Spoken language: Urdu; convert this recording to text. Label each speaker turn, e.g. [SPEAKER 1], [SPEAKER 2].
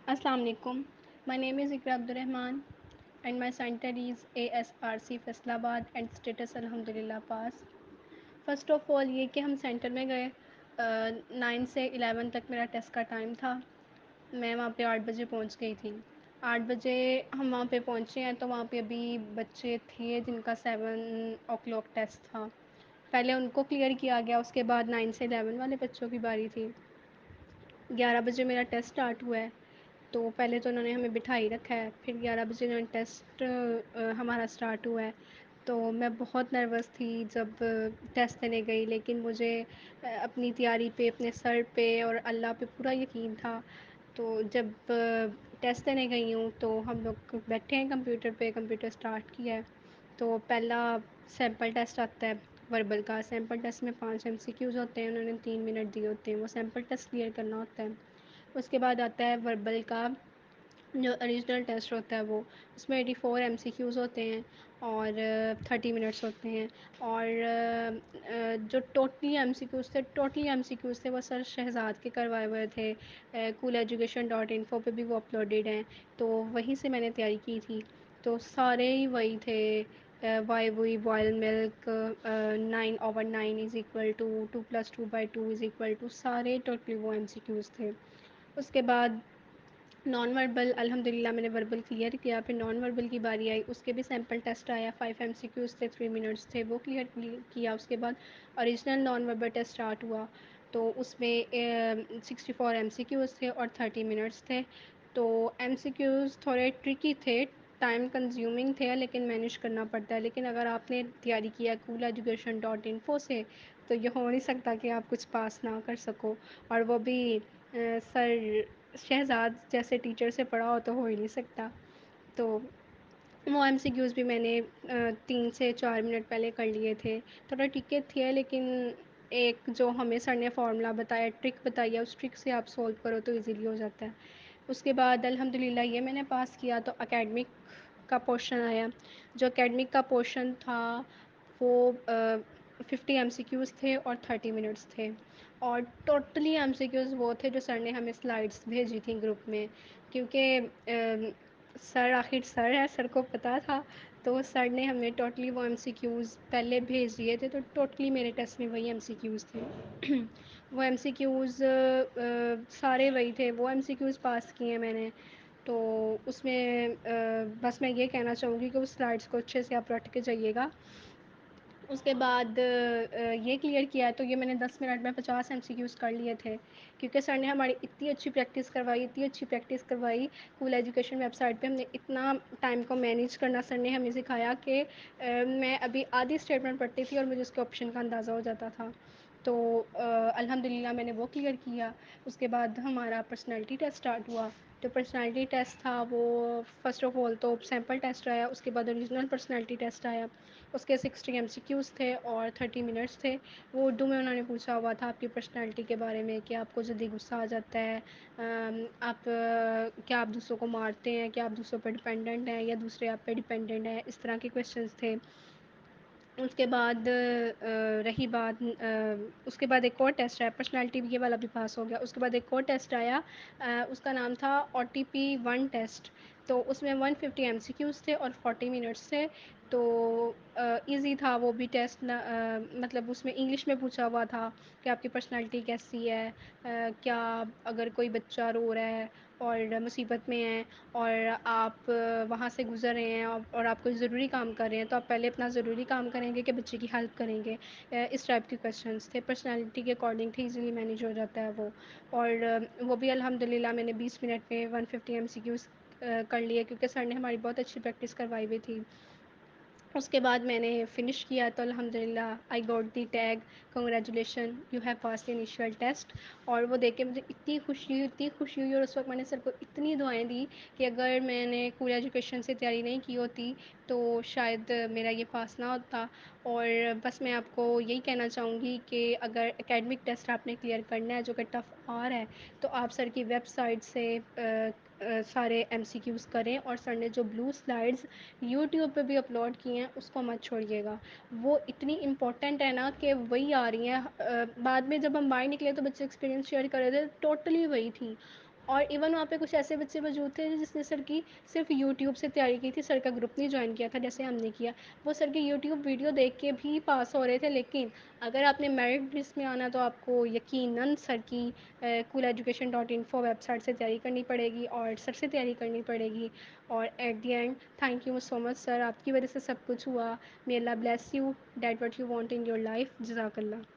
[SPEAKER 1] Assalamu alaikum. My name is Ikra Abdurrahman and my center is ASRC Faisalabad and status Alhamdulillah pass. First of all یہ کہ ہم سینٹر میں گئے 9 سے 11 تک میرا ٹیسٹ کا ٹائم تھا. میں وہاں پہ 8 بجے پہنچ گئی تھی. 8 بجے ہم وہاں پہ پہنچے ہیں تو وہاں پہ ابھی بچے تھے جن کا 7 o'clock ٹیسٹ تھا. پہلے ان کو کلیئر کیا گیا, اس کے بعد 9 سے 11 والے بچوں کی باری تھی. 11 بجے میرا ٹیسٹ اسٹارٹ ہوا ہے تو پہلے تو انہوں نے ہمیں بٹھائی رکھا ہے, پھر 11 بجے انہوں نے ٹیسٹ ہمارا اسٹارٹ ہوا ہے. تو میں بہت نروس تھی جب ٹیسٹ دینے گئی, لیکن مجھے اپنی تیاری پہ, اپنے سر پہ اور اللہ پہ پورا یقین تھا. تو جب ٹیسٹ دینے گئی ہوں تو ہم لوگ بیٹھے ہیں کمپیوٹر پہ, کمپیوٹر اسٹارٹ کیا ہے. تو پہلا سیمپل ٹیسٹ آتا ہے وربل کا. سیمپل ٹیسٹ میں 5 MCQs ہوتے ہیں, انہوں نے 3 منٹ دیے ہوتے ہیں, وہ سیمپل ٹیسٹ کلیئر کرنا ہوتا ہے. اس کے بعد آتا ہے وربل کا جو اوریجنل ٹیسٹ ہوتا ہے, وہ اس میں 84 MCQs ہوتے ہیں اور 30 منٹس ہوتے ہیں. اور جو ٹوٹلی ایم سی کیوز تھے وہ سر شہزاد کے کروائے ہوئے تھے. cool education.info پہ بھی وہ اپلوڈیڈ ہیں, تو وہیں سے میں نے تیاری کی تھی. تو سارے ہی وہی تھے, وائی وی بوائل ملک, 9/9 = 2, 2+2/2 = سارے ٹوٹلی وہ MCQs تھے. اس کے بعد نان وربل, الحمد للہ میں نے وربل کلیئر کیا. پھر نان وربل کی باری آئی, اس کے بھی سیمپل ٹیسٹ آیا. 5 MCQs تھے, 3 منٹس تھے, وہ کلیئر کیا. اس کے بعد original non verbal test start ہوا, تو اس میں 64 MCQs تھے اور 30 منٹس تھے. تو MCQs تھوڑے ٹرکی تھے, ٹائم کنزیومنگ تھے, لیکن مینیج کرنا پڑتا ہے. لیکن اگر آپ نے تیاری کیا cool education.info سے تو یہ ہو نہیں سکتا کہ آپ کچھ پاس نہ کر سکو, اور وہ بھی سر شہزاد جیسے ٹیچر سے پڑھا ہو تو ہو ہی نہیں سکتا. تو وہ MCQs بھی میں نے 3 سے 4 منٹ پہلے کر لیے تھے. تھوڑا ٹکے تھے, لیکن ایک جو ہمیں سر نے فارمولا بتایا, ٹرک بتائی ہے, اس ٹرک سے آپ سولو کرو تو ایزیلی ہو جاتا ہے. اس کے بعد الحمد للہ یہ میں نے پاس کیا. تو اکیڈمک کا پورشن آیا. جو اکیڈمک کا پورشن تھا وہ 50 MCQs تھے اور 30 منٹس تھے. اور ٹوٹلی MCQs وہ تھے جو سر نے ہمیں سلائڈس بھیجی تھیں گروپ میں, کیونکہ سر آخر سر ہے, سر کو پتہ تھا. تو سر نے ہمیں ٹوٹلی وہ MCQs پہلے بھیج دیے تھے, تو ٹوٹلی میرے ٹیسٹ میں وہی MCQs تھے. وہ MCQs سارے وہی تھے, وہ MCQs پاس کیے ہیں میں نے. تو اس میں بس میں یہ کہنا چاہوں گی کہ اس سلائڈس کو اچھے سے آپ رٹ کے جائیے گا. اس کے بعد یہ کلیئر کیا ہے, تو یہ میں نے 10 منٹ میں 50 MCQs کر لیے تھے, کیونکہ سر نے ہماری اتنی اچھی پریکٹس کروائی, اتنی اچھی پریکٹس کروائی. کول ایجوکیشن ویب سائٹ پہ ہم نے اتنا ٹائم کو مینیج کرنا سر نے ہمیں سکھایا کہ میں ابھی آدھی اسٹیٹمنٹ پڑھتی تھی اور مجھے اس کے آپشن کا اندازہ ہو جاتا تھا. تو الحمد للہ میں نے وہ کلیئر کیا. اس کے بعد ہمارا پرسنالٹی ٹیسٹ اسٹارٹ ہوا. جو پرسنالٹی ٹیسٹ تھا وہ فرسٹ آف آل تو سیمپل ٹیسٹ آیا, اس کے بعد اوریجنل پرسنالٹی ٹیسٹ آیا. اس کے 60 MCQs تھے اور 30 منٹس تھے. وہ اردو میں انہوں نے پوچھا ہوا تھا آپ کی پرسنالٹی کے بارے میں, کہ آپ کو جلدی غصہ آ جاتا ہے, آپ کیا آپ دوسروں کو مارتے ہیں, کیا آپ دوسروں پہ ڈپینڈنٹ ہیں, یا دوسرے آپ پہ ڈپینڈنٹ ہیں, اس طرح کے کویشچنس تھے. اس کے بعد رہی بات, اس کے بعد ایک اور ٹیسٹ آیا, پرسنالٹی یہ والا بھی پاس ہو گیا. اس کے بعد ایک اور ٹیسٹ آیا, اس کا نام تھا OTP1 ٹیسٹ. تو اس میں 150 MCQs تھے اور 40 منٹس تھے. تو ایزی تھا وہ بھی ٹیسٹ, مطلب اس میں انگلش میں پوچھا ہوا تھا کہ آپ کی پرسنالٹی کیسی ہے, کیا اگر کوئی بچہ رو رہا ہے اور مصیبت میں ہے اور آپ وہاں سے گزر رہے ہیں اور آپ کوئی ضروری کام کر رہے ہیں, تو آپ پہلے اپنا ضروری کام کریں گے کہ بچے کی ہیلپ کریں گے. اس ٹائپ کے کویشچنس تھے, پرسنالٹی کے اکارڈنگ تھے, ایزیلی مینیج ہو جاتا ہے وہ. اور وہ بھی الحمد للہ میں نے 20 منٹ میں 150 MCQs کر لیے, کیونکہ سر نے ہماری بہت اچھی پریکٹس کروائی ہوئی تھی. اس کے بعد میں نے فنش کیا, تو الحمد للہ I got the tag congratulation you have pass the initial test. اور وہ دیکھ کے مجھے اتنی خوشی ہوئی, اتنی خوشی ہوئی, اور اس وقت میں نے سر کو اتنی دعائیں دی کہ اگر میں نے کول ایجوکیشن سے تیاری نہیں کی ہوتی تو شاید میرا یہ پاس نہ ہوتا. اور بس میں آپ کو یہی کہنا چاہوں گی کہ اگر اکیڈمک ٹیسٹ آپ نے کلیئر کرنا ہے جو کہ ٹف آر ہے, تو آپ سر کی ویب سائٹ سے سارے MCQs کریں. اور سر نے جو بلو سلائڈس یوٹیوب پہ بھی اپلوڈ کی ہیں اس کو مت چھوڑیے گا, وہ اتنی امپورٹنٹ ہے نا کہ وہی آ رہی ہیں. بعد میں جب ہم باہر نکلے تو بچے ایکسپیرینس شیئر کر رہے تھے, ٹوٹلی وہی تھیں. اور ایون وہاں پہ کچھ ایسے بچے موجود تھے جس نے سر کی صرف یوٹیوب سے تیاری کی تھی، سر کا گروپ نہیں جوائن کیا تھا جیسے ہم نے کیا، وہ سر کی یوٹیوب ویڈیو دیکھ کے بھی پاس ہو رہے تھے، لیکن اگر آپ نے میرٹ لسٹ میں آنا تو آپ کو یقیناً سر کی cool education dot info website سے تیاری کرنی پڑے گی اور سر سے تیاری کرنی پڑے گی. اور at the end thank you so much sir, آپ کی وجہ سے سب کچھ ہوا. may Allah bless you, that what you want in your life. جزاک اللہ.